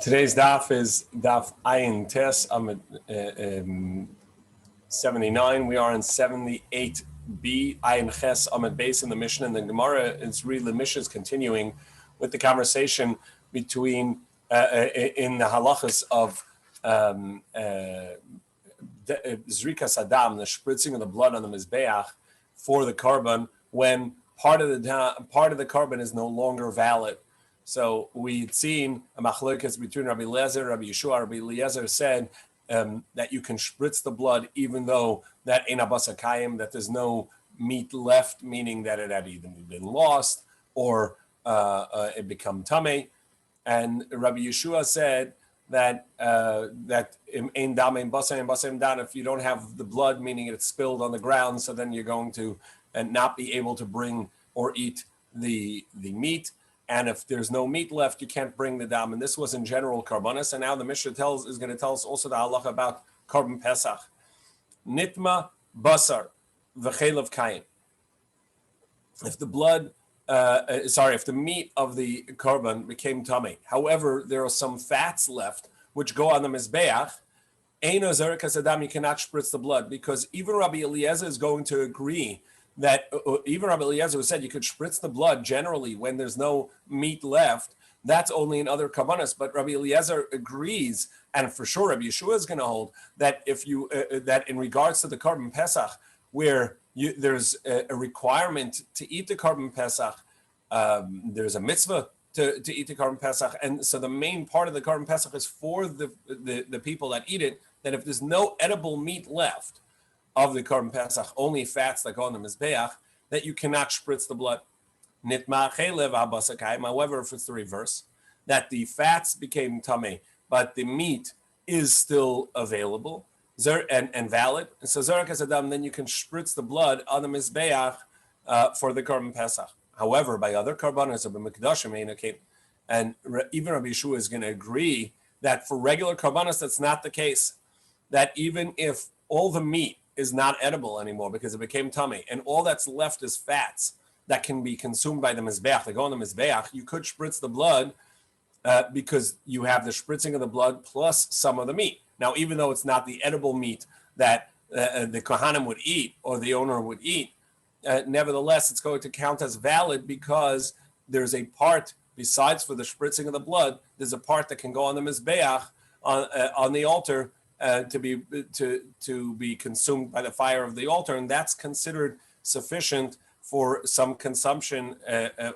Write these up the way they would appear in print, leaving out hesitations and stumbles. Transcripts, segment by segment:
Today's daf is daf Ayin Tes, 79. We are in 78b, Ayin Ches, Amid Base in the Mishnah. And the Gemara is really, the Mishnah is continuing with the conversation between, in the halachas of Zrikas Adam, the spritzing of the blood on the Mizbeach for the korban, when part of the korban is no longer valid. So we'd seen a machlokes between Rabbi Eliezer, Rabbi Yeshua. Rabbi Eliezer said that you can spritz the blood even though that ein abasa kayim, that there's no meat left, meaning that it had either been lost or it become tamei. And Rabbi Yeshua said that ein dam ein basa ein basa ein dan, if you don't have the blood, meaning it's spilled on the ground, so then you're going to not be able to bring or eat the meat. And if there's no meat left, you can't bring the dam. And this was in general karbanis. And now the Mishnah is going to tell us also the halacha about korban pesach. Nitma basar v'chelav kayin. If the blood, if the meat of the korban became tamei, however, there are some fats left which go on the mizbeach, eino zerikas adam, you cannot spritz the blood, because even Rabbi Eliezer is going to agree that even Rabbi Eliezer, who said you could spritz the blood generally when there's no meat left, that's only in other kabbanas. But Rabbi Eliezer agrees, and for sure Rabbi Yeshua is going to hold that if you that in regards to the korban pesach, where there's a requirement to eat the korban pesach, there's a mitzvah to eat the korban pesach, and so the main part of the korban pesach is for the people that eat it. That if there's no edible meat left of the korban pesach, only fats that go on the mizbeach, that you cannot spritz the blood. Nitma chelev abasa kayim. However, if it's the reverse, that the fats became tamei, but the meat is still available and valid, and so zerakas adam, then you can spritz the blood on the mizbeach for the korban pesach. However, by other karbanos of the mikdashim, and even Rabbi Yeshua is going to agree that for regular karbanos, that's not the case. That even if all the meat is not edible anymore because it became tummy, and all that's left is fats that can be consumed by the mizbeach, they go on the mizbeach, you could spritz the blood because you have the spritzing of the blood plus some of the meat. Now, even though it's not the edible meat that the kohanim would eat or the owner would eat, nevertheless, it's going to count as valid because there's a part, besides for the spritzing of the blood, there's a part that can go on the mizbeach, on the altar, to be consumed by the fire of the altar, and that's considered sufficient for some consumption,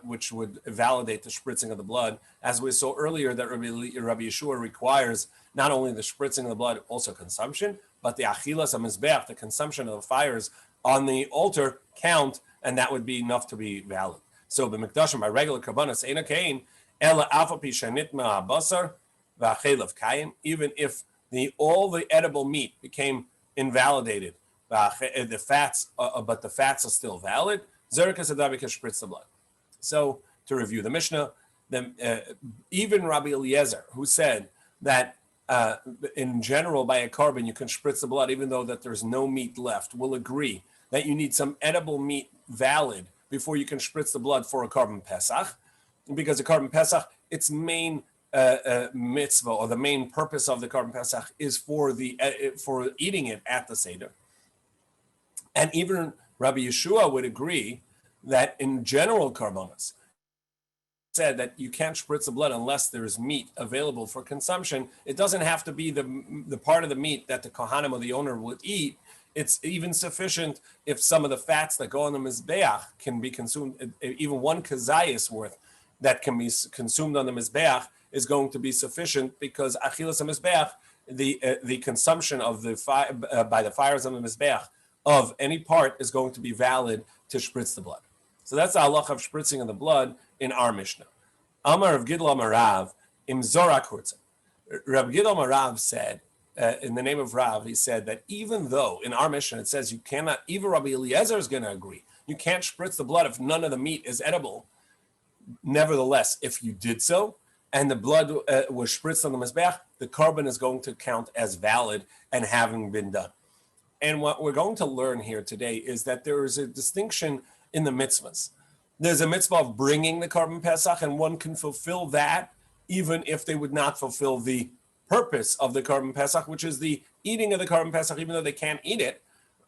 which would validate the spritzing of the blood. As we saw earlier, that Rabbi Yeshua requires not only the spritzing of the blood, also consumption, but the achilas hamizbeach, the consumption of the fires on the altar, count, and that would be enough to be valid. So, b'mikdashim, by regular karbanos, eina kain ela afa pi shenitma habasar v'achelav kayim, even if all the edible meat became invalidated, the fats, but the fats are still valid, zerikas adami can spritz the blood. So to review the Mishnah, even Rabbi Eliezer, who said that in general by a korban you can spritz the blood even though that there's no meat left, will agree that you need some edible meat valid before you can spritz the blood for a korban pesach, because the korban pesach, its main mitzvah, or the main purpose of the korban pesach, is for eating it at the seder. And even Rabbi Yeshua would agree that in general karbanos, said that you can't spritz the blood unless there is meat available for consumption. It doesn't have to be the part of the meat that the kohanim or the owner would eat. It's even sufficient if some of the fats that go on the mizbeach can be consumed. Even one kazayis worth that can be consumed on the mizbeach is going to be sufficient, because achilas hamizbeach, the consumption of the fire by the fires on the mizbeach of any part is going to be valid to spritz the blood. So that's the halacha of spritzing of the blood in our Mishnah. Amar of Gidl Amar Rav im Zorak Hurtzah. Rav Gidl Amar Rav said, in the name of Rav, he said that even though in our Mishnah it says you cannot, even Rabbi Eliezer is going to agree, you can't spritz the blood if none of the meat is edible. Nevertheless, if you did so, and the blood was spritzed on the mizbeach, the korban is going to count as valid and having been done. And what we're going to learn here today is that there is a distinction in the mitzvahs. There's a mitzvah of bringing the korban pesach, and one can fulfill that even if they would not fulfill the purpose of the Korban Pesach, which is the eating of the Korban Pesach, even though they can't eat it.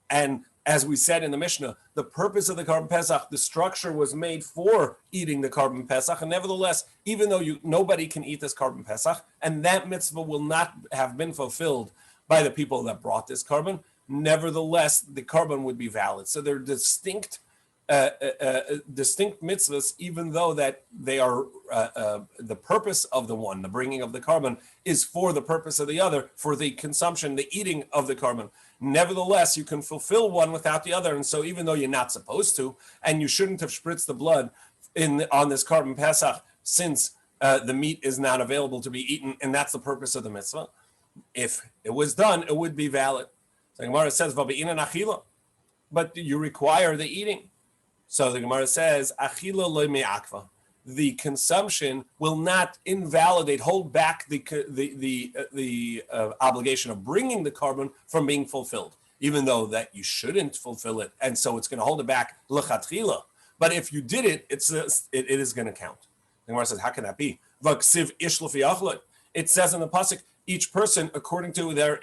And as we said in the Mishnah, the purpose of the Korban Pesach, the structure was made for eating the Korban Pesach. And nevertheless, even though nobody can eat this Korban Pesach, and that mitzvah will not have been fulfilled by the people that brought this Korban, nevertheless, the Korban would be valid. So they're distinct mitzvahs, even though that they are the purpose of the one, the bringing of the Korban, is for the purpose of the other, for the consumption, the eating of the Korban. Nevertheless, you can fulfill one without the other. And so even though you're not supposed to, and you shouldn't have spritzed the blood on this Korban Pesach, since the meat is not available to be eaten, and that's the purpose of the mitzvah, if it was done, it would be valid. So the Gemara says, but you require the eating. So the Gemara says, achila lo me'akva. The consumption will not invalidate, hold back the obligation of bringing the Korban from being fulfilled, even though that you shouldn't fulfill it, and so it's going to hold it back l'chatchila. But if you did it, it is going to count. The Gemara says, how can that be? V'ksiv ish l'fi achlot. It says in the pasuk, each person according to their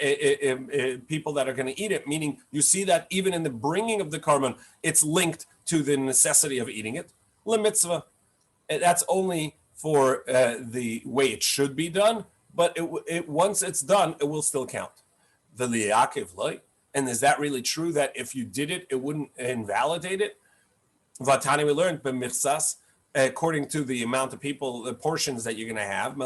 people that are going to eat it. Meaning, you see that even in the bringing of the Korban, it's linked to the necessity of eating it. Le mitzvah. That's only for the way it should be done, but once it's done, it will still count. The liyakiv loy. And is that really true that if you did it, it wouldn't invalidate it? Vatani, we learned b'michsas, according to the amount of people, the portions that you're going to have,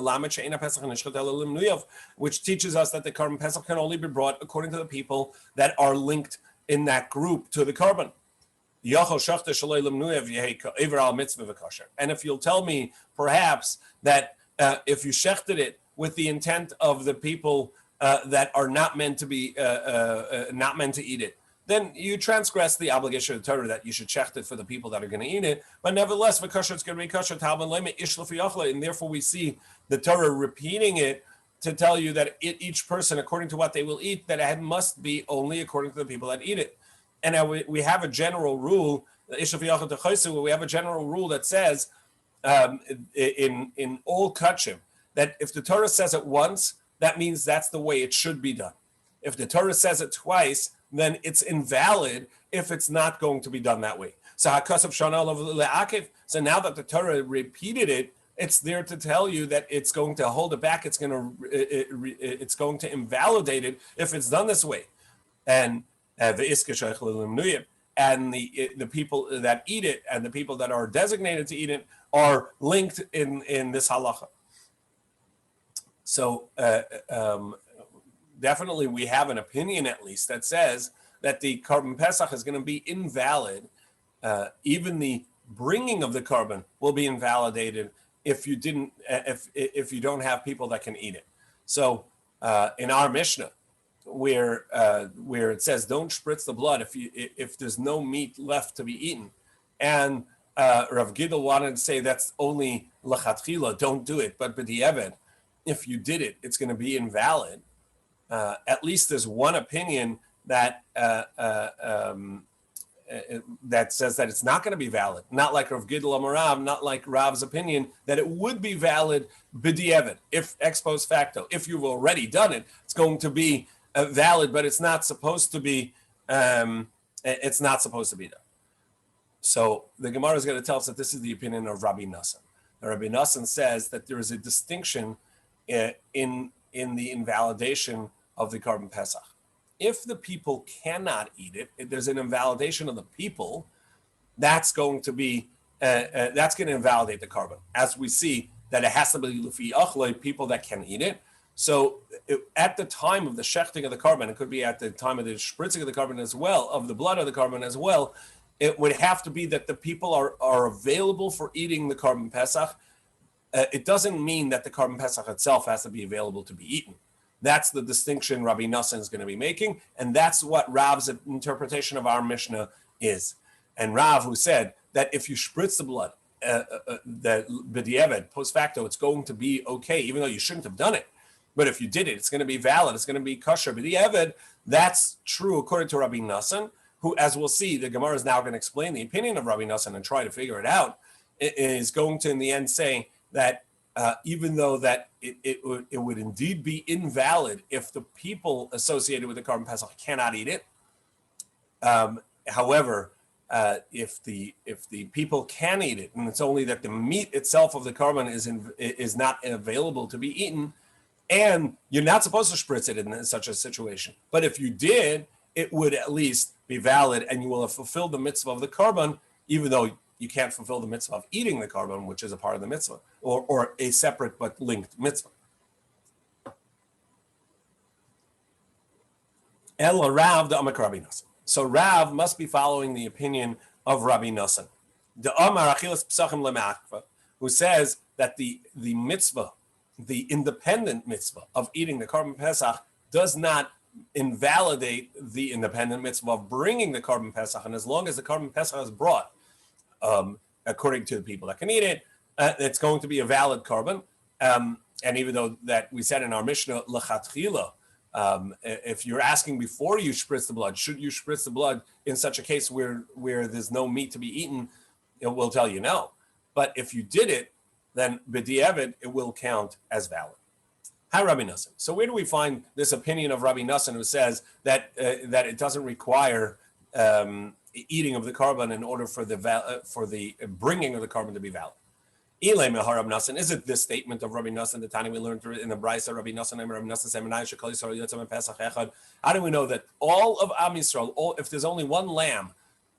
which teaches us that the Korban Pesach can only be brought according to the people that are linked in that group to the Korban. And if you'll tell me, perhaps, that if you shechted it with the intent of the people that are not meant to be, not meant to eat it, then you transgress the obligation of the Torah that you should shecht it for the people that are going to eat it. But nevertheless, v'kosher, it's going to be kosher, and therefore we see the Torah repeating it to tell you that each person, according to what they will eat, that it must be only according to the people that eat it. And we have a general rule, we have a general rule that says in all kachim, that if the Torah says it once, that means that's the way it should be done. If the Torah says it twice, then it's invalid if it's not going to be done that way. So so now that the Torah repeated it, it's there to tell you that it's going to hold it back. It's going to invalidate it if it's done this way. And the people that eat it and the people that are designated to eat it are linked in this halacha. So definitely we have an opinion, at least, that says that the Korban Pesach is going to be invalid. Even the bringing of the Korban will be invalidated if you don't have people that can eat it. So in our Mishnah, where it says don't spritz the blood if there's no meat left to be eaten, and Rav Gidel wanted to say that's only l'chatchila, don't do it, but b'di'evet, if you did it, it's going to be invalid. At least there's one opinion that that says that it's not going to be valid. Not like Rav Gidel Amarav, not like Rav's opinion that it would be valid b'di'evet, if ex post facto. If you've already done it, it's going to be valid, but it's not supposed to be. It's not supposed to be done. So the Gemara is going to tell us that this is the opinion of Rabbi Nassan. Rabbi Nassan says that there is a distinction in the invalidation of the Korban Pesach. If the people cannot eat it, if there's an invalidation of the people, that's going to be that's going to invalidate the Korban. As we see that it has to be lufi achloi, people that can eat it. So at the time of the shechting of the Korban, it could be at the time of the spritzing of the Korban as well, of the blood of the Korban as well, it would have to be that the people are available for eating the Korban Pesach. It doesn't mean that the Korban Pesach itself has to be available to be eaten. That's the distinction Rabbi Nassan is going to be making, and that's what Rav's interpretation of our Mishnah is. And Rav, who said that if you spritz the blood, that b'di'evet, post facto, it's going to be okay, even though you shouldn't have done it. But if you did it, it's going to be valid. It's going to be kosher. B'di'evet, that's true according to Rabbi Nassan, who, as we'll see, the Gemara is now going to explain the opinion of Rabbi Nassan and try to figure it out. It is going to, in the end, say that even though that it would indeed be invalid if the people associated with the Korban Pesach cannot eat it. However, if the people can eat it, and it's only that the meat itself of the Korban is not available to be eaten, and you're not supposed to spritz it in such a situation. But if you did, it would at least be valid, and you will have fulfilled the mitzvah of the Korban, even though you can't fulfill the mitzvah of eating the Korban, which is a part of the mitzvah, or a separate but linked mitzvah. El Rav the Amak Rabbi Nosson. So Rav must be following the opinion of Rabbi Nosson, the Amar Achilas Pesachim Le'Ma'akva, who says that the mitzvah, the independent mitzvah of eating the Korban Pesach, does not invalidate the independent mitzvah of bringing the Korban Pesach, and as long as the Korban Pesach is brought, according to the people that can eat it, it's going to be a valid Korban. And even though that we said in our Mishnah, L'chatchila, if you're asking before you spritz the blood, should you spritz the blood in such a case where there's no meat to be eaten, it will tell you no. But if you did it, then b'di'evid, it will count as valid. Hi, Rabbi Nosson. So where do we find this opinion of Rabbi Nosson, who says that it doesn't require eating of the Korban in order for the bringing of the Korban to be valid? Ilay mehar Rabbi Nosson. Is it this statement of Rabbi Nosson, the Tani we learned in the Brisa, Rabbi Nosson said, how do we know that all of Am Yisrael, if there's only one lamb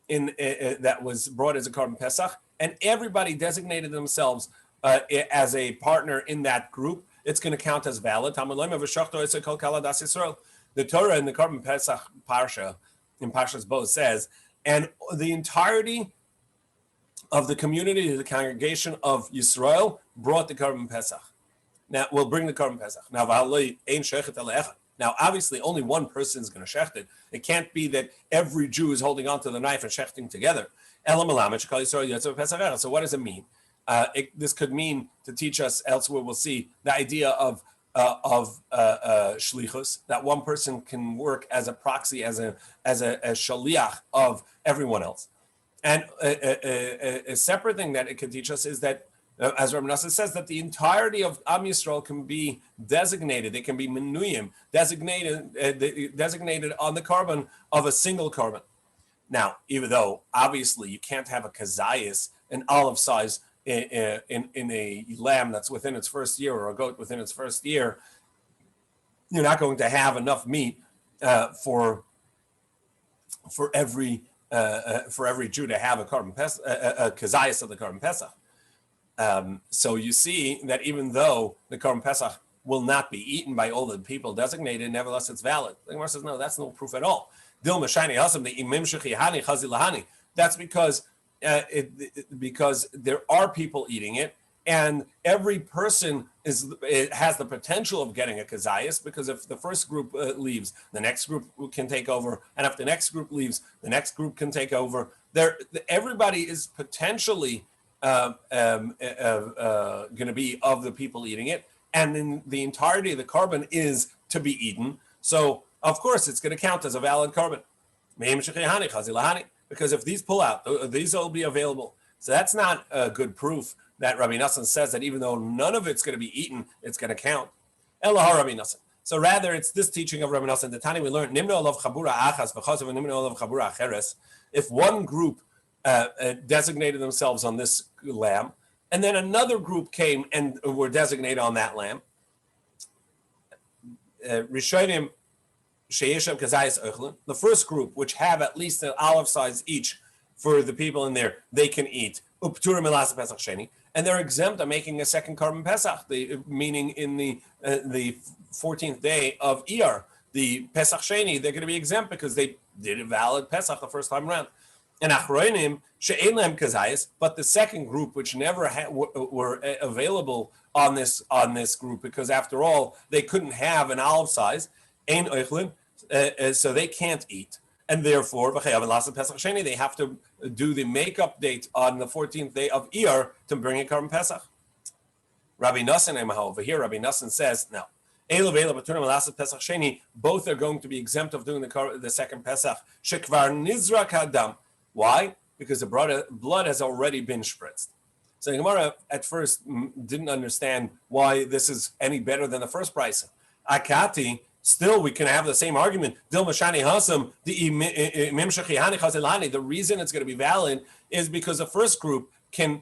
that was brought as a Korban Pesach, and everybody designated themselves as a partner in that group, it's going to count as valid. The Torah in the Korban Pesach Parsha, in Parshas Bo, says, and the entirety of the community, the congregation of Yisrael, brought the Korban Pesach. Now, we'll bring the Korban Pesach. Now, obviously, only one person is going to shecht it. It can't be that every Jew is holding onto the knife and shechting together. So what does it mean? This could mean, to teach us, elsewhere we'll see, the idea of shlichus, that one person can work as a proxy, as a shaliach of everyone else. And a separate thing that it can teach us is that, as Rabbi Nosson says, that the entirety of Am Yisrael can be designated. They can be menuyim, designated on the Korban of a single Korban. Now, even though obviously you can't have a kazayas, an olive size, in a lamb that's within its first year, or a goat within its first year, you're not going to have enough meat for every Jew to have a Korban Pesach, a kazayas of the Korban Pesach. So you see that even though the Korban Pesach will not be eaten by all the people designated, nevertheless it's valid. The Gemara says, no, that's no proof at all. That's because because there are people eating it, and every person has the potential of getting a kazayas, because if the first group leaves, the next group can take over, and if the next group leaves, the next group can take over. Everybody is potentially going to be of the people eating it, and then the entirety of the Korban is to be eaten. So of course it's going to count as a valid Korban. Because if these pull out, these will be available. So that's not a good proof that Rabbi Nosson says that even though none of it's going to be eaten, it's going to count. Elahar Rabbi Nosson. So rather, it's this teaching of Rabbi Nosson. The Tani we learned, if one group designated themselves on this lamb, and then another group came and were designated on that lamb, Rishonim, the first group, which have at least an olive size each for the people in there, they can eat. And they're exempt of making a second Korban Pesach, meaning in the 14th day of Iyar, the Pesach Sheni, they're going to be exempt because they did a valid Pesach the first time around. And Achroinim, she'ein lehem kazayis, but the second group, which never were available on this group, because after all, they couldn't have an olive size, ein oichlin, so they can't eat, and therefore they have to do the makeup date on the 14th day of Iyar to bring a Korban Pesach. Rabbi Nosson, over here, Rabbi Nosson says, no, both are going to be exempt of doing the second Pesach. Why? Because the blood has already been spritzed. So the Gemara at first didn't understand why this is any better than the first price. Akati, still we can have the same argument. The reason it's going to be valid is because the first group can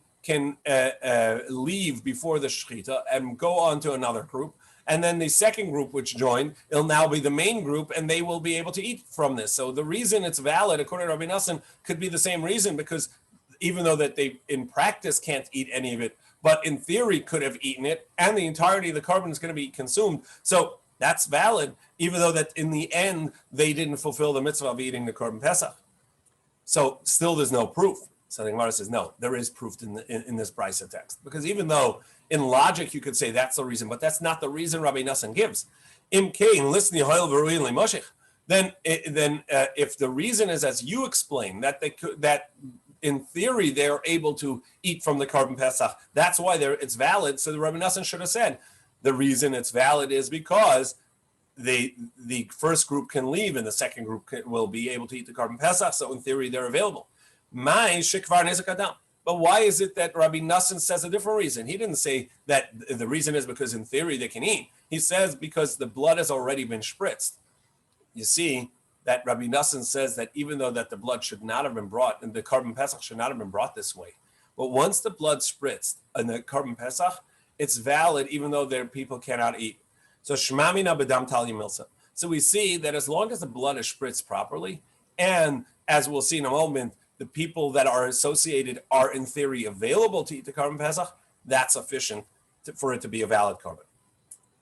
leave before the shechita and go on to another group. And then the second group which joined, it'll now be the main group, and they will be able to eat from this. So the reason it's valid, according to Rabbi Nassan, could be the same reason, because even though that they in practice can't eat any of it, but in theory could have eaten it, and the entirety of the carbon is going to be consumed. So that's valid, even though that in the end they didn't fulfill the mitzvah of eating the carbon Pesach. So still there's no proof. So the Gemara says, no, there is proof in this Brisa text. Because even though in logic you could say that's the reason, but that's not the reason Rabbi Nassan gives. Then if the reason is as you explain, that in theory they're able to eat from the carbon Pesach, that's why it's valid. So the Rabbi Nassan should have said, the reason it's valid is because the first group can leave and the second group will be able to eat the carbon Pesach. So in theory they're available. But why is it that Rabbi Nassan says a different reason? He didn't say that the reason is because in theory they can eat. He says because the blood has already been spritzed. You see that Rabbi Nassan says that even though that the blood should not have been brought, and the carbon Pesach should not have been brought this way, but once the blood spritzed and the carbon Pesach, it's valid even though their people cannot eat. So shmamina bedam tali milsa. So we see that as long as the blood is spritzed properly, and as we'll see in a moment, the people that are associated are in theory available to eat the carbon Pesach, that's sufficient for it to be a valid carbon.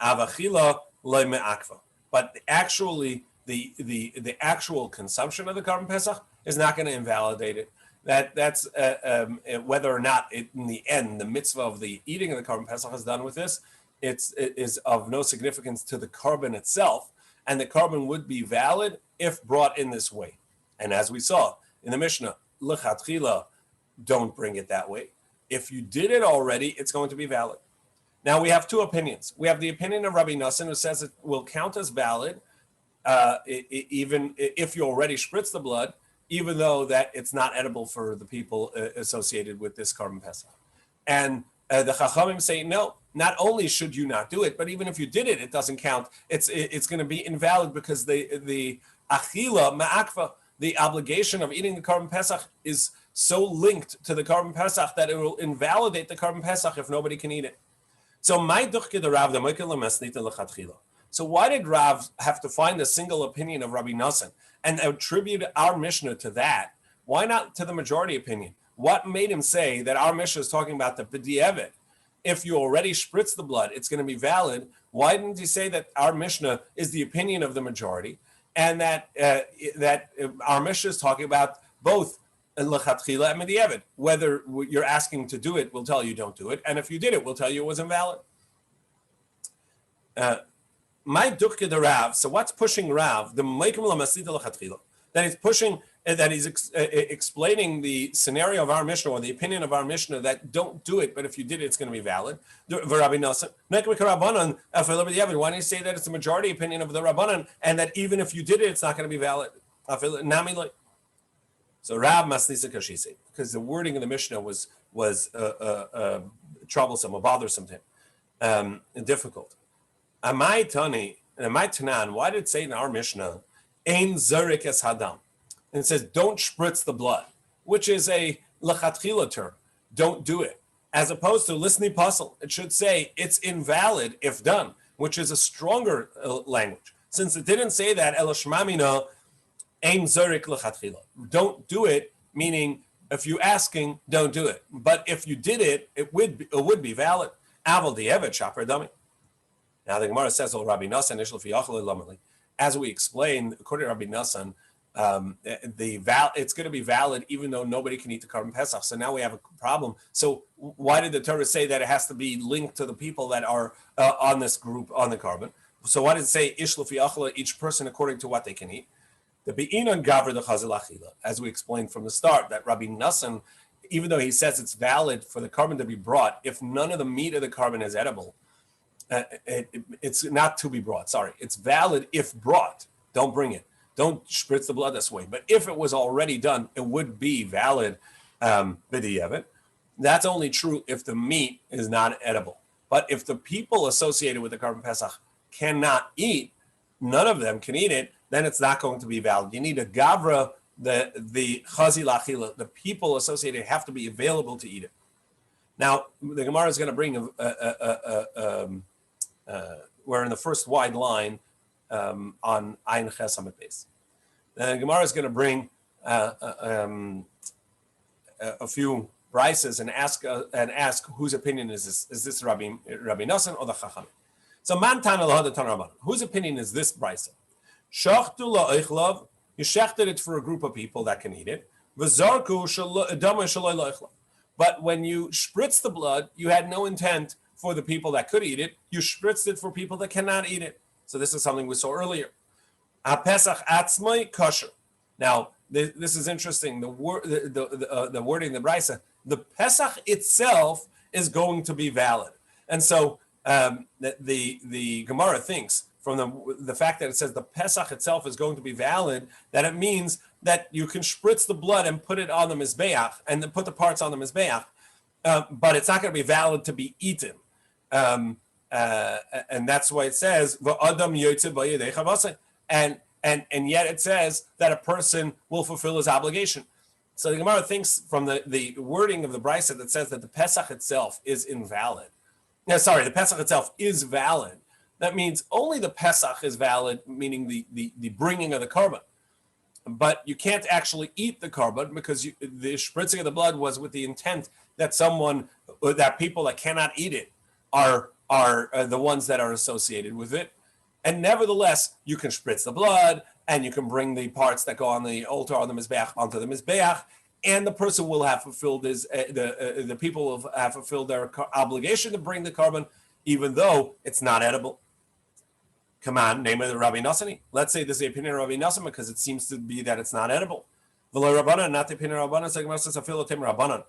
Avachila loy me'akva. But actually, the actual consumption of the carbon Pesach is not going to invalidate it. That's whether or not in the end the mitzvah of the eating of the carbon Pesach is done with this. It is of no significance to the carbon itself, and the carbon would be valid if brought in this way. And as we saw in the Mishnah, l'chatchila, don't bring it that way. If you did it already, it's going to be valid. Now we have two opinions. We have the opinion of Rabbi Nassan, who says it will count as valid even if you already spritz the blood, even though that it's not edible for the people associated with this carbon Pesach. And the Chachamim say, no, not only should you not do it, but even if you did it, it doesn't count. It's going to be invalid because the achila ma'akva, the obligation of eating the carbon Pesach is so linked to the carbon Pesach that it will invalidate the carbon Pesach if nobody can eat it. So So why did Rav have to find a single opinion of Rabbi Nassan and attribute our Mishnah to that? Why not to the majority opinion? What made him say that our Mishnah is talking about the b'di'evet? If you already spritz the blood, it's going to be valid. Why didn't he say that our Mishnah is the opinion of the majority, and that our Mishnah is talking about both l'chatchila and b'di'evet? Whether you're asking to do it, we'll tell you don't do it, and if you did it, we'll tell you it was invalid. My dukke the Rav. So what's pushing Rav? The meikim lamasita l'chatchila. That he's pushing, that he's explaining the scenario of our Mishnah or the opinion of our Mishnah that don't do it, but if you did it, it's going to be valid. Rabbi Nassan. Why don't you say that it's the majority opinion of the Rabbanan and that even if you did it, it's not going to be valid? So Rav Masnisa Kashisi, because the wording of the Mishnah was troublesome or bothersome to him, and difficult. Amai Tani and Amai Tanan, why did it say in our Mishnah, Ein Zarik es Hadam? And it says, don't spritz the blood, which is a lechatchila term. Don't do it. As opposed to Lisni Puzzle, it should say it's invalid if done, which is a stronger language. Since it didn't say that, El Shmamina Ein Zarik lechatchila. Don't do it, meaning if you're asking, don't do it. But if you did it, it would be valid. Aval di'evet shaper dami. Now the Gemara says, Rabbi Nassan, as we explained, according to Rabbi Nassan, it's going to be valid even though nobody can eat the carbon Pesach. So now we have a problem. So why did the Torah say that it has to be linked to the people that are on this group, on the carbon? So why did it say, each person according to what they can eat? The Be'inon Gavr the Chazil Achila, as we explained from the start, that Rabbi Nassan, even though he says it's valid for the carbon to be brought, if none of the meat of the carbon is edible, it's not to be brought. Sorry, it's valid if brought. Don't bring it. Don't spritz the blood this way. But if it was already done, it would be valid. B'di'evet. That's only true if the meat is not edible. But if the people associated with the Korban Pesach cannot eat, none of them can eat it, then it's not going to be valid. You need a gavra, the chazi lachila, the people associated have to be available to eat it. Now, the Gemara is going to bring, we're in the first wide line on Ayin Ches Amud Beis. The Gemara is going to bring a few brises and ask whose opinion is this? Is this Rabbi Nosson or the Chacham? So man tana lahad tana rabbanan. Whose opinion is this brisa? Shachtu la'ichlav. You shechted it for a group of people that can eat it. V'zarku dama shaloi la'ichlav. But when you spritz the blood, you had no intent for the people that could eat it. You spritzed it for people that cannot eat it. So this is something we saw earlier. HaPesach atzmai kosher. Now this is interesting. The wording, the brisa. The Pesach itself is going to be valid, and so the Gemara thinks from the fact that it says the Pesach itself is going to be valid, that it means that you can spritz the blood and put it on the mizbeach and then put the parts on the mizbeach, but it's not going to be valid to be eaten, and that's why it says v'adam yotze b'yedei chavasei, and yet it says that a person will fulfill his obligation. So the Gemara thinks from the wording of the brisa that says that the Pesach itself is invalid. No, sorry, the Pesach itself is valid. That means only the Pesach is valid, meaning the bringing of the korban. But you can't actually eat the korban because the spritzing of the blood was with the intent that people that cannot eat it are the ones that are associated with it. And nevertheless, you can spritz the blood, and you can bring the parts that go on the altar on the mizbeach onto the mizbeach, and the person will have fulfilled the people will have fulfilled their obligation to bring the korban, even though it's not edible. Come on, name of the Rabbi Nosson. Let's say this is the opinion of Rabbi Nosson because it seems to be that it's not edible. V'lo Rabbanan, not the opinion of Rabbanan. So Gemara says afilo tem Rabbanan.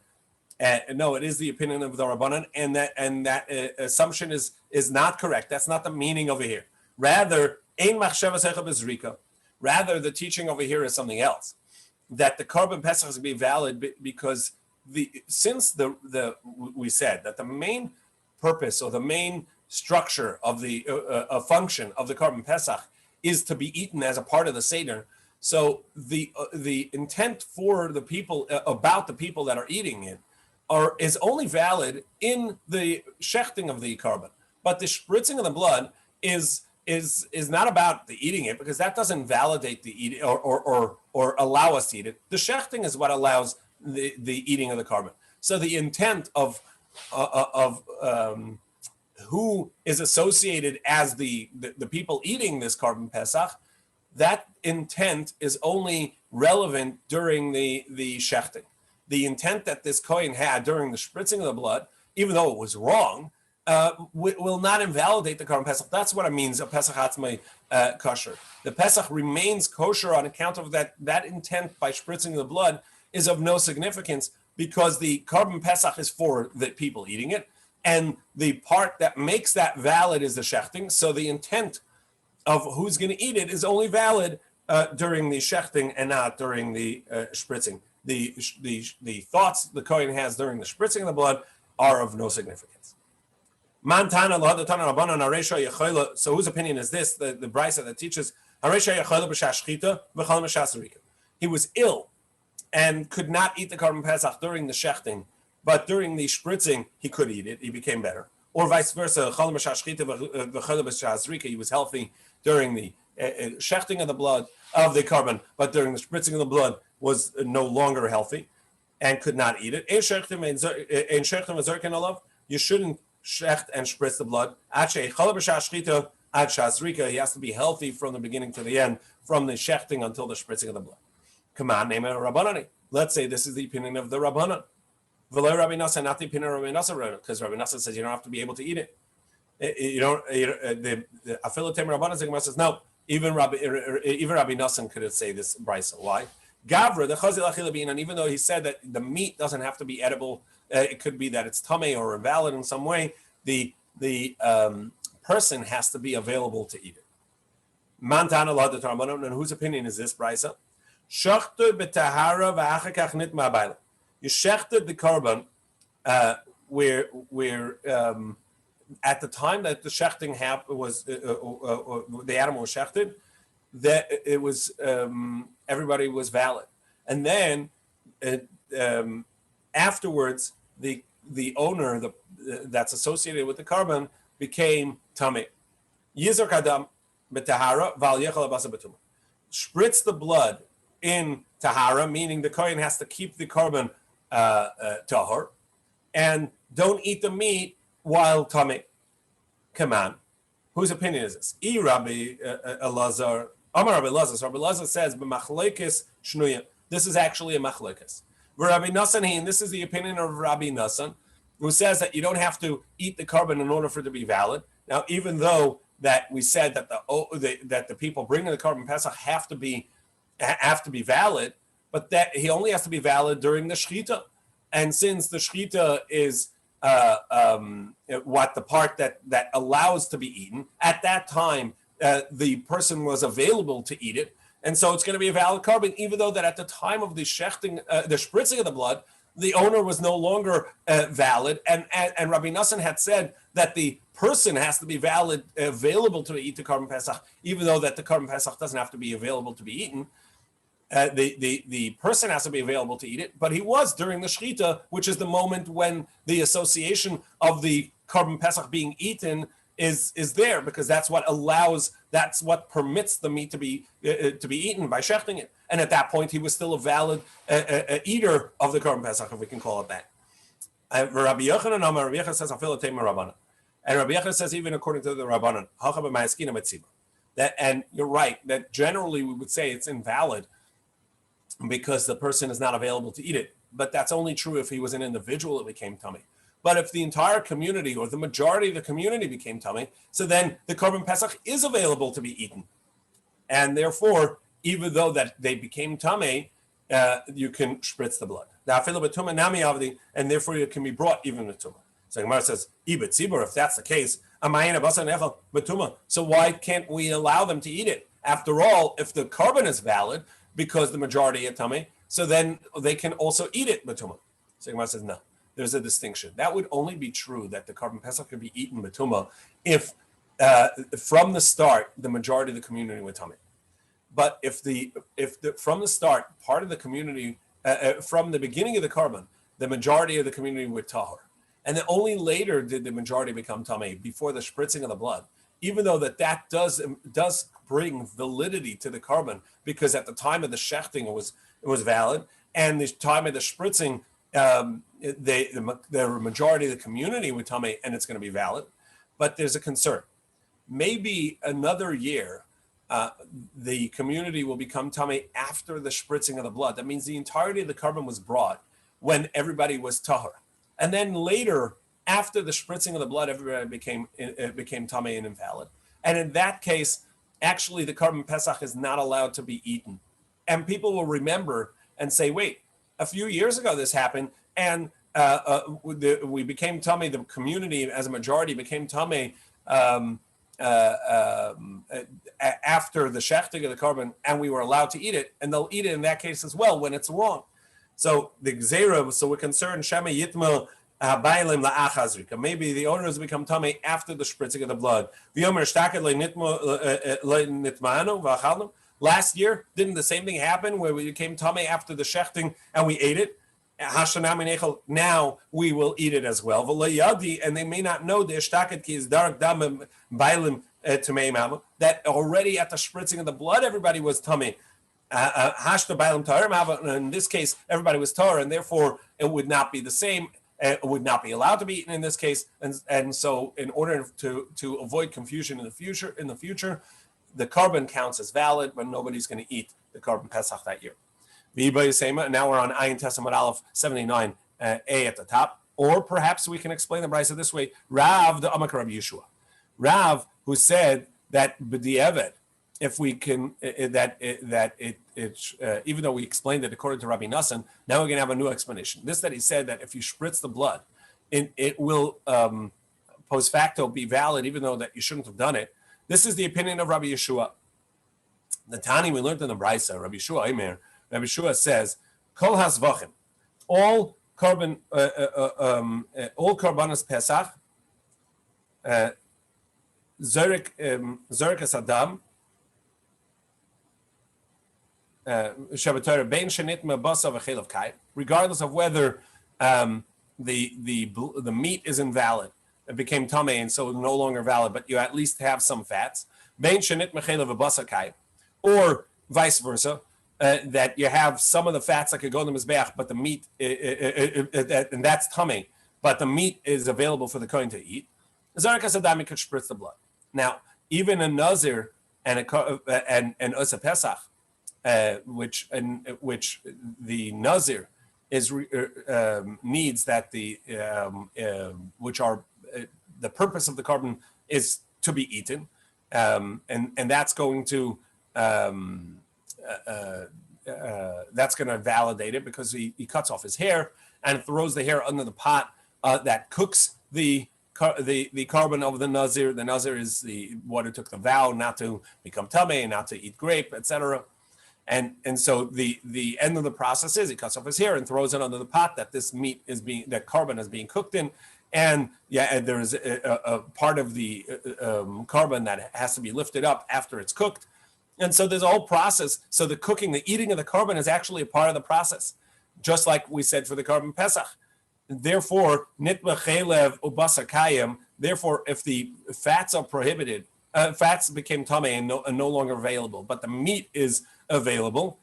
No, it is the opinion of the Rabbanan, and that assumption is not correct. That's not the meaning over here. Rather, ein machshava seicha bezrika. Rather, the teaching over here is something else. That the Korban Pesach is be valid because we said that the main purpose or the main structure of the function of the Korban Pesach is to be eaten as a part of the Seder. So the intent for the people about the people that are eating it is only valid in the shechting of the Korban, but the spritzing of the blood is not about the eating it, because that doesn't validate the eating or allow us to eat it. The shechting is what allows the eating of the korban. So the intent of who is associated as the people eating this korban pesach, that intent is only relevant during the shechting. The intent that this kohen had during the spritzing of the blood, even though it was wrong, will not invalidate the Korban Pesach. That's what it means, a Pesach Atzmai kosher. The Pesach remains kosher on account of that intent by spritzing the blood is of no significance, because the Korban Pesach is for the people eating it, and the part that makes that valid is the shechting. So the intent of who's going to eat it is only valid during the shechting and not during the spritzing. The thoughts the Kohen has during the spritzing of the blood are of no significance. So whose opinion is this? The brisa that teaches he was ill and could not eat the Korban Pesach during the shechting, but during the spritzing he could eat it. He became better, or vice versa. He was healthy during the shechting of the blood of the korban, but during the spritzing of the blood was no longer healthy and could not eat it. You shouldn't shecht and spritz the blood. He has to be healthy from the beginning to the end, from the shechting until the spritzing of the blood. Come on, name it Rabbanani. Let's say this is the opinion of the Rabbanan. V'lo Rabbi Nosson, not the opinion of Rabbi Nosson, because Rabbi Nosson says you don't have to be able to eat it. You don't. The Afilo Tem Rabbanan says no. Even Rabbi Nosson could say this brisa. Why? Gavra the chazil achila bein, and even though he said that the meat doesn't have to be edible, it could be that it's tamei or invalid in some way. The person has to be available to eat it. Mantana la de Tarmanon, and whose opinion is this brisa? Shachtu b'tahara v'achakach nitma b'ayla. You shechted the korban where at the time that the shechting was the animal was shechted, that it was everybody was valid, and then afterwards the owner that's associated with the carbon became tamei. Yizor kadam betahara val yechal abasa betuma. Spritz the blood in tahara, meaning the kohen has to keep the carbon tahor, and don't eat the meat while tamei. Come on, whose opinion is this? Rabbi Elazar. Amar Rabbi Elazar. Rabbi Elazar says b'machloekes shnuya. This is actually a machlokes. Rabbi Nassan, and this is the opinion of Rabbi Nassan, who says that you don't have to eat the carbon in order for it to be valid. Now, even though that we said that the people bringing the carbon Pesach have to be valid, but that he only has to be valid during the shechita, and since the shechita is what the part that allows to be eaten at that time, the person was available to eat it. And so it's going to be a valid carbon, even though that at the time of the shechting, the spritzing of the blood, the owner was no longer valid. And Rabbi Nassan had said that the person has to be valid, available to eat the carbon pesach, even though that the carbon pesach doesn't have to be available to be eaten. The person has to be available to eat it, but he was during the shechita, which is the moment when the association of the carbon pesach being eaten is there, because that's what permits the meat to be eaten by shechting it. And at that point, he was still a valid eater of the carbon pesach, if we can call it that. Rabbi Yochanan says, and Rabbi Yochanan says, even according to the Rabbanan, that, and you're right, that generally we would say it's invalid because the person is not available to eat it. But that's only true if he was an individual that became tummy. But if the entire community or the majority of the community became tummy, so then the carbon pesach is available to be eaten. And therefore, even though that they became tummy, you can spritz the blood. And therefore it can be brought even with tumah. So Gemara says, if that's the case, so why can't we allow them to eat it? After all, if the carbon is valid, because the majority are tummy, so then they can also eat it b'tumah. So Gemara says, no, there's a distinction. That would only be true that the carbon pesach could be eaten b'tumah if from the start, the majority of the community were tummy. But if from the start, part of the community, from the beginning of the carbon, the majority of the community were tahor. And then only later did the majority become tamei, before the spritzing of the blood. Even though that does bring validity to the carbon, because at the time of the shechting it was valid, and the time of the spritzing, the majority of the community were tamei, and it's going to be valid. But there's a concern. Maybe another year, the community will become tamei after the spritzing of the blood. That means the entirety of the carbon was brought when everybody was tahor. And then later, after the spritzing of the blood, everybody became tamei and invalid. And in that case, actually, the carbon pesach is not allowed to be eaten. And people will remember and say, wait, a few years ago this happened, and we became tamei, the community as a majority became tamei after the shechting of the carbon, and we were allowed to eat it, and they'll eat it in that case as well when it's wrong. So the gzeira, so we're concerned, Shema Yitma Bailim La'achazrika. Maybe the owners become tamei after the spritzing of the blood. Last year, didn't the same thing happen where we became tamei after the shechting and we ate it? Now we will eat it as well. And they may not know that already at the spritzing of the blood, everybody was tamei. In this case, everybody was tahor, and therefore it would not be the same. It would not be allowed to be eaten in this case. And so, in order to avoid confusion in the future, the carbon counts as valid, but nobody's going to eat the carbon pesach that year. Now we're on Ayin Testament Aleph 79 A at the top. Or perhaps we can explain the brisa this way: Rav the Amak Rabbi Yeshua, Rav who said that b'di'evet, if we can, even though we explained it according to Rabbi Nassan, now we're going to have a new explanation. This that he said that if you spritz the blood, it will post facto be valid, even though that you shouldn't have done it. This is the opinion of Rabbi Yeshua. The Tani we learned in the Brisa, Rabbi Yeshua says, Kol hasvachim, all carbon, all karbanos Pesach, Zurich Adam, Shabbatorah Bein Shenitma Basa V'Chelav Kai, regardless of whether the meat is invalid, it became tamei and so no longer valid, but you at least have some fats. Bein Shenitma Chelav Basa Kai, or vice versa. That you have some of the fats that could go in the mizbeach, but the meat, and that's tamei, but the meat is available for the kohen to eat. Zarakas Adami could spritz the blood. Now, even a nazir and Osa Pesach, which the nazir is needs that which are the purpose of the carbon is to be eaten, and that's going to. That's going to validate it because he cuts off his hair and throws the hair under the pot that cooks the carbon of the nazir. The nazir is the one who took the vow not to become tamei, not to eat grape, etc. And so the end of the process is he cuts off his hair and throws it under the pot that this meat is that carbon is being cooked in. And there is a part of the carbon that has to be lifted up after it's cooked. And so there's a whole process. So the eating of the carbon is actually a part of the process, just like we said for the carbon Pesach. Therefore, nitma chelev ubasa kayim. Therefore, if the fats are prohibited, fats became tamei and no longer available, but the meat is available.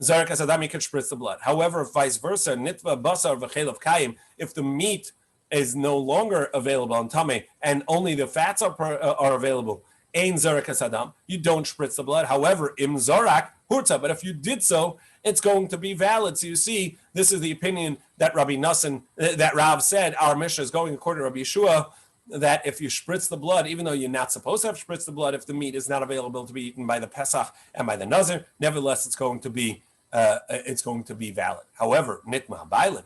Zarek asadami could spritz the blood. However, vice versa, nitva basar v'chelev kayim. If the meat is no longer available on tamei and only the fats are available. Ein Zorak Adam, you don't spritz the blood. However, im Zorak Hurta, but if you did so, it's going to be valid. So you see, this is the opinion that Rabbi Nassan, that Rav said, our Mishnah is going according to Rabbi Yeshua, that if you spritz the blood, even though you're not supposed to have spritz the blood, if the meat is not available to be eaten by the Pesach and by the Nazir, nevertheless, it's going to be valid. However, Nitma Bailim,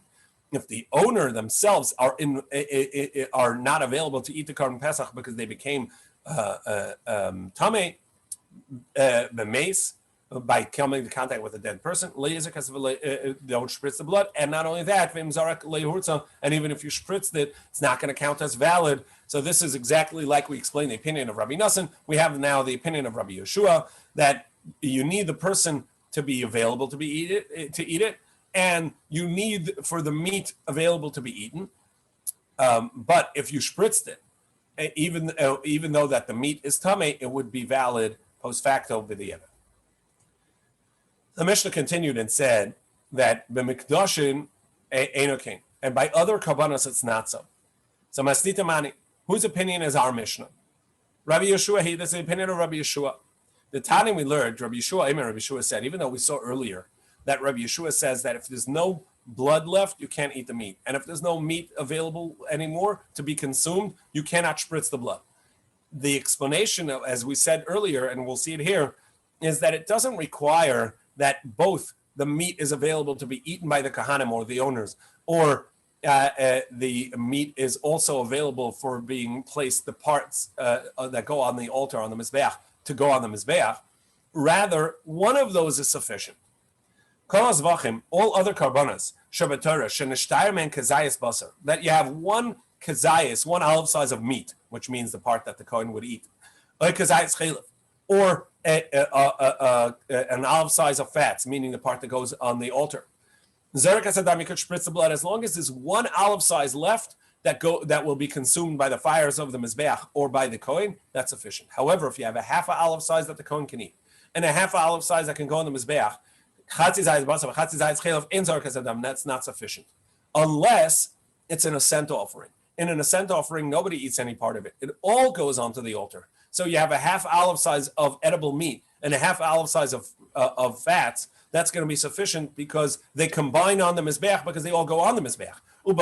if the owner themselves are not available to eat the carbon Pesach because they became tamei b'meis by coming into contact with a dead person, don't spritz the blood, and not only that, and even if you spritzed it, it's not going to count as valid. So this is exactly like we explained the opinion of Rabbi Nassan. We have now the opinion of Rabbi Yeshua that you need the person to be available to eat it, and you need for the meat available to be eaten. But if you spritzed it, even though that the meat is tamei, it would be valid post facto b'di'evet. The Mishnah continued and said that b'mikdashin einokein, and by other karbanos it's not so. So masnita mani, whose opinion is our Mishnah? Rabbi Yeshua, this is the opinion of Rabbi Yeshua. The Tani we learned, Rabbi Yeshua said, even though we saw earlier that Rabbi Yeshua says that if there's no blood left, you can't eat the meat. And if there's no meat available anymore to be consumed, you cannot spritz the blood. The explanation, as we said earlier, and we'll see it here, is that it doesn't require that both the meat is available to be eaten by the kahanim or the owners, or the meat is also available for being placed, the parts that go on the altar, on the mizbeach, to go on the mizbeach. Rather, one of those is sufficient. All other karbanas, that you have one kazayas, one olive size of meat, which means the part that the kohen would eat, or an olive size of fats, meaning the part that goes on the altar. Zerek asadam, you could spritz the blood as long as there's one olive size left that will be consumed by the fires of the mizbeach or by the kohen. That's sufficient. However, if you have a half an olive size that the kohen can eat and a half an olive size that can go on the mizbeach, that's not sufficient, unless it's an ascent offering. In an ascent offering, nobody eats any part of it. It all goes onto the altar. So you have a half olive size of edible meat and a half olive size of fats. That's going to be sufficient because they combine on the mizbeach because they all go on the mizbeach. Even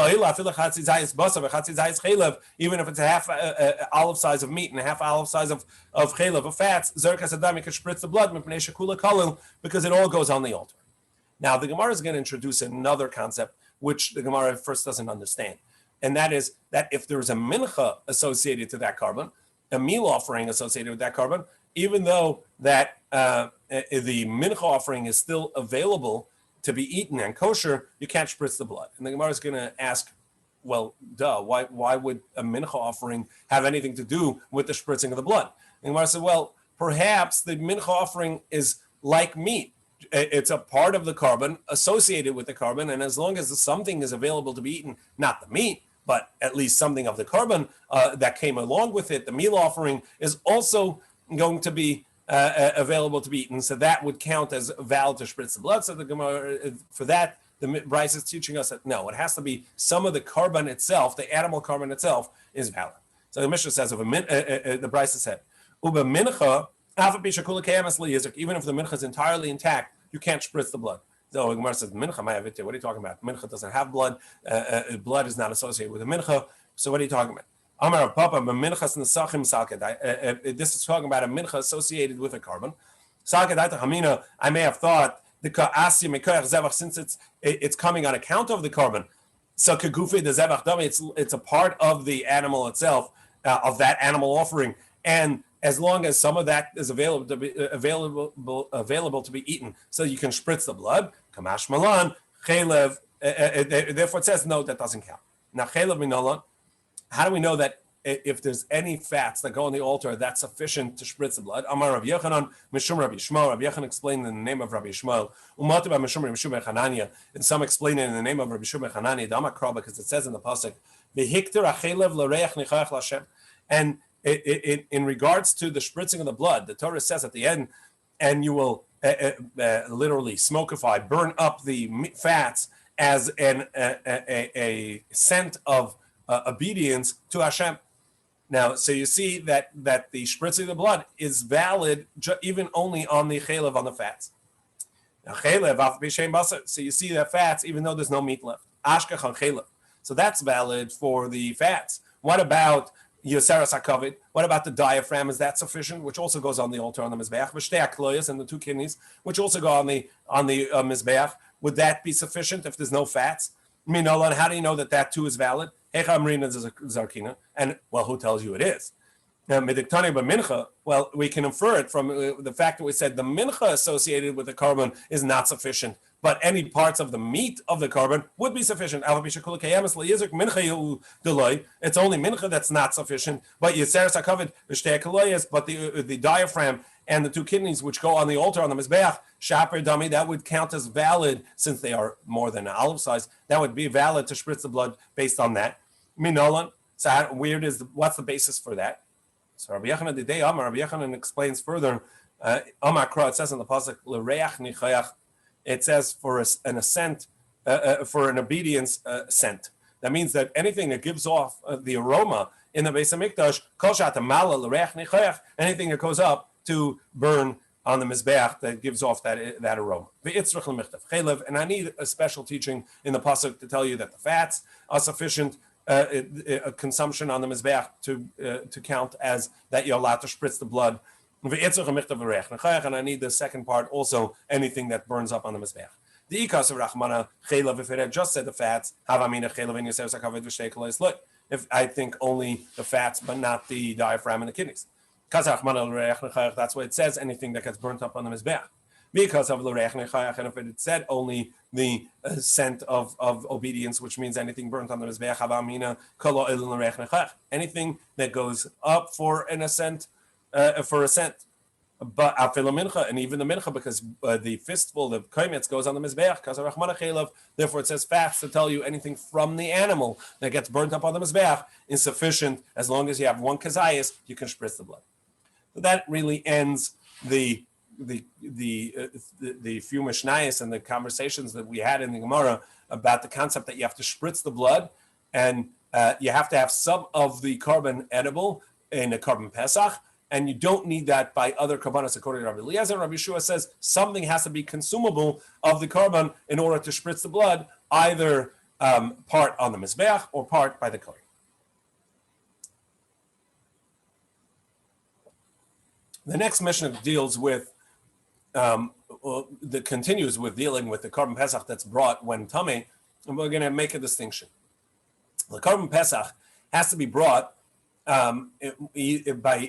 if it's a half olive size of meat and a half olive size of chaylev, of fats, you can spritz the blood because it all goes on the altar. Now, the Gemara is going to introduce another concept which the Gemara first doesn't understand. And that is that if there's a mincha associated to that carbon, a meal offering associated with that carbon, even though that the mincha offering is still available, to be eaten and kosher, you can't spritz the blood. And the Gemara is going to ask, well, why would a mincha offering have anything to do with the spritzing of the blood? And the Gemara said, well, perhaps the mincha offering is like meat. It's a part of the carbon associated with the carbon, and as long as something is available to be eaten, not the meat, but at least something of the carbon that came along with it, the meal offering is also going to be available to be eaten, so that would count as valid to spritz the blood. So the Gemara, for that, the Bryce is teaching us that no, it has to be some of the carbon itself, the animal carbon itself, is valid. So the Mishnah says, the Bryce said, Uba mincha, even if the mincha is entirely intact, you can't spritz the blood. So the Gemara says, mincha, what are you talking about? Mincha doesn't have blood. Blood is not associated with the mincha. So what are you talking about? Amar Papa, this is talking about a mincha associated with a carbon. I may have thought since it's coming on account of the carbon. So it's a part of the animal itself, of that animal offering, and as long as some of that is available to be eaten, so you can spritz the blood. Kamash malan chaylev. Therefore, it says no, that doesn't count. Now chaylev minolan. How do we know that if there's any fats that go on the altar, that's sufficient to spritz the blood? Amar Rabbi Yochanan, Mishum Rabbi Shmuel. Rabbi Yochanan explained in the name of Rabbi Shmuel. Umatu by Mishum Rabbi Shmuel Chananya, and some explain it in the name of Rabbi Shmuel Chananya. Damakra, because it says in the pasuk, "V'hikter achelev l'reich nichayach l'Hashem." And in regards to the spritzing of the blood, the Torah says at the end, and you will literally smokify, burn up the fats as a scent of obedience to Hashem. Now, so you see that the spritzing of the blood is valid even only on the chaylev, on the fats. Now, chaylev, so you see that fats, even though there's no meat left. Ashkach on chaylev. So that's valid for the fats. What about Yoseras HaKavod? What about the diaphragm? Is that sufficient? Which also goes on the altar on the Mizbeach. V'shtei HaKloyos, and the two kidneys, which also go on the Mizbeach. Would that be sufficient if there's no fats? Minolan, how do you know that too is valid? And well, who tells you it is? Well, we can infer it from the fact that we said the mincha associated with the carbon is not sufficient, but any parts of the meat of the carbon would be sufficient. It's only mincha that's not sufficient, but the diaphragm and the two kidneys, which go on the altar on the Mizbeach, shaper dummy, that would count as valid, since they are more than an olive size. That would be valid to spritz the blood based on that. Minolan. So what's the basis for that? So Rabbi Yochanan Didei Amar, Rabbi Yochanan explains further. Amar Kra, it says in the pasuk, l'reach nichayach. It says for an assent, for an obedience scent. That means that anything that gives off the aroma in the Beis Hamikdash, kol she'atamala l'reach nichayach, anything that goes up to burn on the Mizbeach that gives off that aroma. And I need a special teaching in the pasuk to tell you that the fats are sufficient consumption on the Mizbeach to count as that you're allowed to spritz the blood. And I need the second part also, anything that burns up on the Mizbeach. The ikas of Rachmana chaylev, if it had just said the fats, if I think only the fats but not the diaphragm and the kidneys. That's what it says, anything that gets burnt up on the Mizbeach. Because of l'reich nechayach, and if it had said only the scent of obedience, which means anything burnt on the Mizbeach, havamina kollel l'reich nechayach, anything that goes up for an ascent, for a scent. But afilu mincha, and even the mincha, because the fistful, the kaimetz, goes on the Mizbeach, because of rachmana chaylev. Therefore, it says fats to tell you anything from the animal that gets burnt up on the Mizbeach is sufficient. As long as you have one kazayas, you can spritz the blood. So that really ends the few mishnayos and the conversations that we had in the Gemara about the concept that you have to spritz the blood, and you have to have some of the carbon edible in a carbon pesach, and you don't need that by other karbanos according to Rabbi Eliezer. Rabbi Yeshua says something has to be consumable of the carbon in order to spritz the blood, either part on the Mizbeach or part by the Kohen. The next Mishnah deals with, continues with dealing with the carbon pesach that's brought when tamei, and we're going to make a distinction. The carbon pesach has to be brought by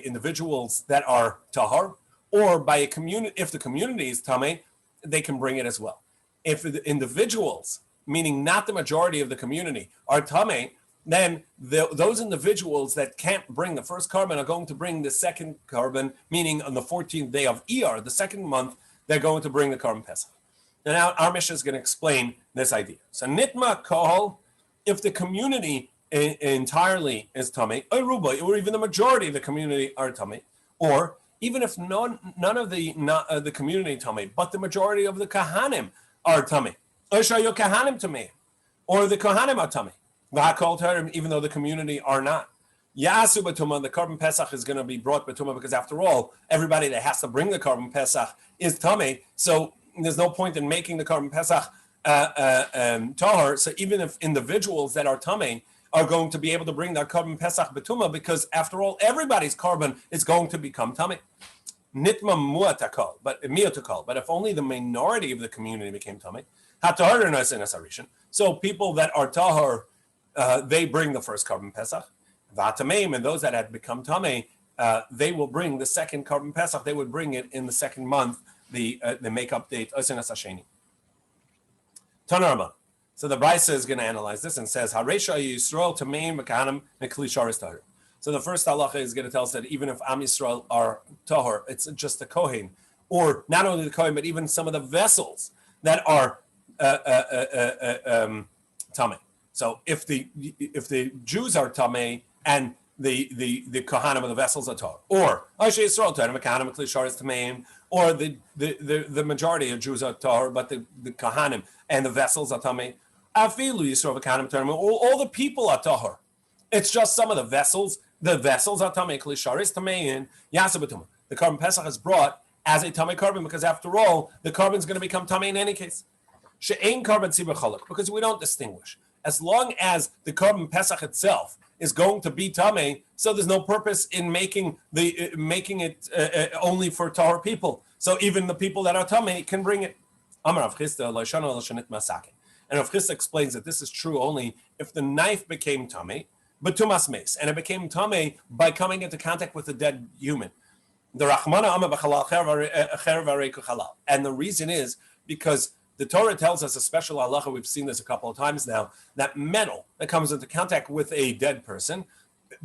individuals that are tahar, or by a community. If the community is tamei, they can bring it as well. If the individuals, meaning not the majority of the community, are tamei, then those individuals that can't bring the first carbon are going to bring the second carbon, meaning on the 14th day of Iyar, the second month, they're going to bring the carbon Pesach. And now our Mishnah is going to explain this idea. So nitma kohol, if the community entirely is tamei, or even the majority of the community are tamei, or even if none of the community tamei, but the majority of the kahanim are tamei, or the kahanim are tamei, even though the community are not. Yasu Batuma, the carbon Pesach is going to be brought Batuma because after all, everybody that has to bring the carbon Pesach is Tameh. So there's no point in making the carbon Pesach Tahor. So even if individuals that are Tameh are going to be able to bring their carbon Pesach Batuma, because after all, everybody's carbon is going to become Tameh. Nitma muatakal, but if only the minority of the community became Tameh, so people that are Tahor, they bring the first carbon Pesach. Vatameim, and those that had become Tamei, they will bring the second carbon Pesach. They would bring it in the second month, the makeup date. Tanarma. So the Brisa is going to analyze this and says, Haresha Yisrael Tameim Mekanim Mekli Sharis Tahor. So the first halacha is going to tell us that even if Am Yisrael are Tahor, it's just the Kohen, or not only the Kohen, but even some of the vessels that are Tamei. So if the Jews are Tamei and the Kohanim of the vessels are Tahor, or or the majority of Jews are Tahor, but the Kohanim and the vessels are Tamei, all the people are Tahor. It's just some of the vessels. The vessels are Tamei, Kli Sharis Tamei, and Yasabatum. The carbon Pesach is brought as a Tamei carbon because after all, the carbon is going to become Tamei in any case. She'ein carbon tzibur chalak, because we don't distinguish. As long as the carbon Pesach itself is going to be Tamei, so there's no purpose in making it only for Tahor people. So even the people that are Tamei can bring it. Amar Rav Chisda Loishana L'Shanit Masake. And Rav Chisda explains that this is true only if the knife became Tamei, but Tumas Meis, and it became Tamei by coming into contact with a dead human. The Rachmana Amar B'Chalal Cher V'Arei Kuchalal. And the reason is because the Torah tells us a special halacha, we've seen this a couple of times now, that metal that comes into contact with a dead person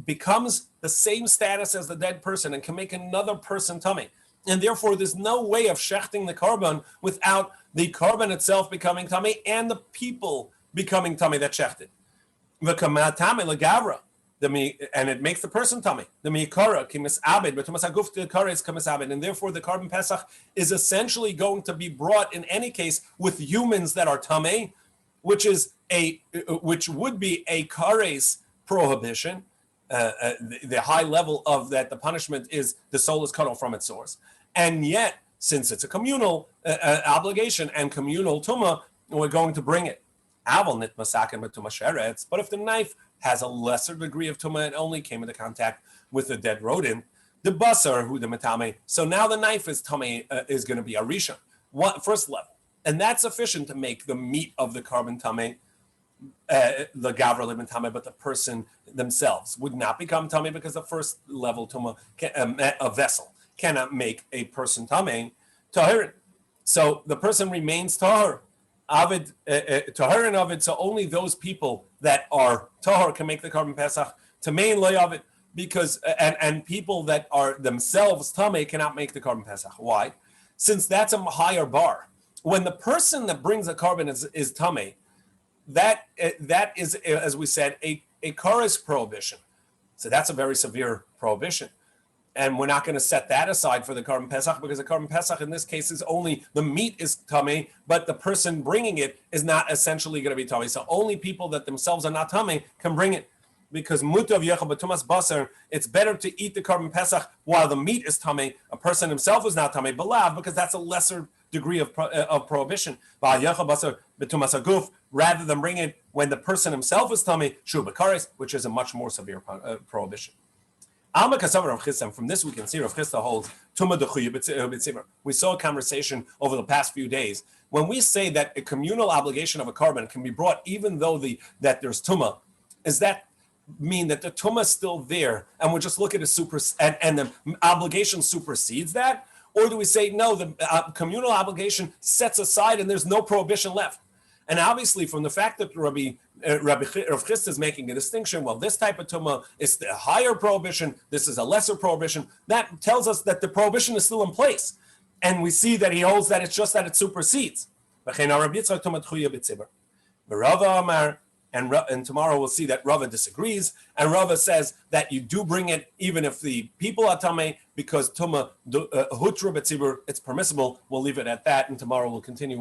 becomes the same status as the dead person and can make another person tamei. And therefore, there's no way of shechting the carbon without the carbon itself becoming tamei and the people becoming tamei that shechted. And it makes the person tamei. The miikara kimis abed, but tumas haguf the kara is kimis abed, and therefore the carbon pesach is essentially going to be brought in any case with humans that are tamei, which would be a kares prohibition. The high level of that, the punishment is the soul is cut off from its source, and yet since it's a communal obligation and communal tuma, we're going to bring it. But if the knife has a lesser degree of tumah, it only came into contact with a dead rodent, the basar who the metame. So now the knife is tummy is going to be a rishon, first level, and that's sufficient to make the meat of the carbon tummy, the gavra libin tummy, but the person themselves would not become tummy because the first level tumah, a vessel, cannot make a person tummy tahirin. So the person remains tahor. Avid, tahor and avid, so only those people that are tahor can make the carbon pesach. Tamein loy avid, because and people that are themselves tamei cannot make the carbon pesach. Why? Since that's a higher bar. When the person that brings the carbon is tamei, that is, as we said, a kares prohibition. So that's a very severe prohibition. And we're not going to set that aside for the carbon pesach because the carbon pesach in this case is only the meat is tamei, but the person bringing it is not essentially going to be tamei. So only people that themselves are not tamei can bring it, because mutav yechal b'tumas basar. It's better to eat the carbon pesach while the meat is tamei. A person himself is not tamei, belav, because that's a lesser degree of prohibition. Yechal basar b'tumas aguf, rather than bring it when the person himself is tamei, shu b'kares, which is a much more severe prohibition. From this we can see Rav Chisda holds Tumah Dechuya B'Tzibur. We saw a conversation over the past few days when we say that a communal obligation of a carbon can be brought even though that there's Tumah. Does that mean that the Tumah is still there and we're just looking at and the obligation supersedes that? Or do we say, no, the communal obligation sets aside and there's no prohibition left? And obviously, from the fact that Rabbi Chisda is making a distinction, well, this type of tumah is a higher prohibition, this is a lesser prohibition, that tells us that the prohibition is still in place. And we see that he holds that it's just that it supersedes. And tomorrow we'll see that Rava disagrees, and Rava says that you do bring it even if the people are tamei, because tumah hutra b'tzibur, it's permissible. We'll leave it at that, and tomorrow we'll continue.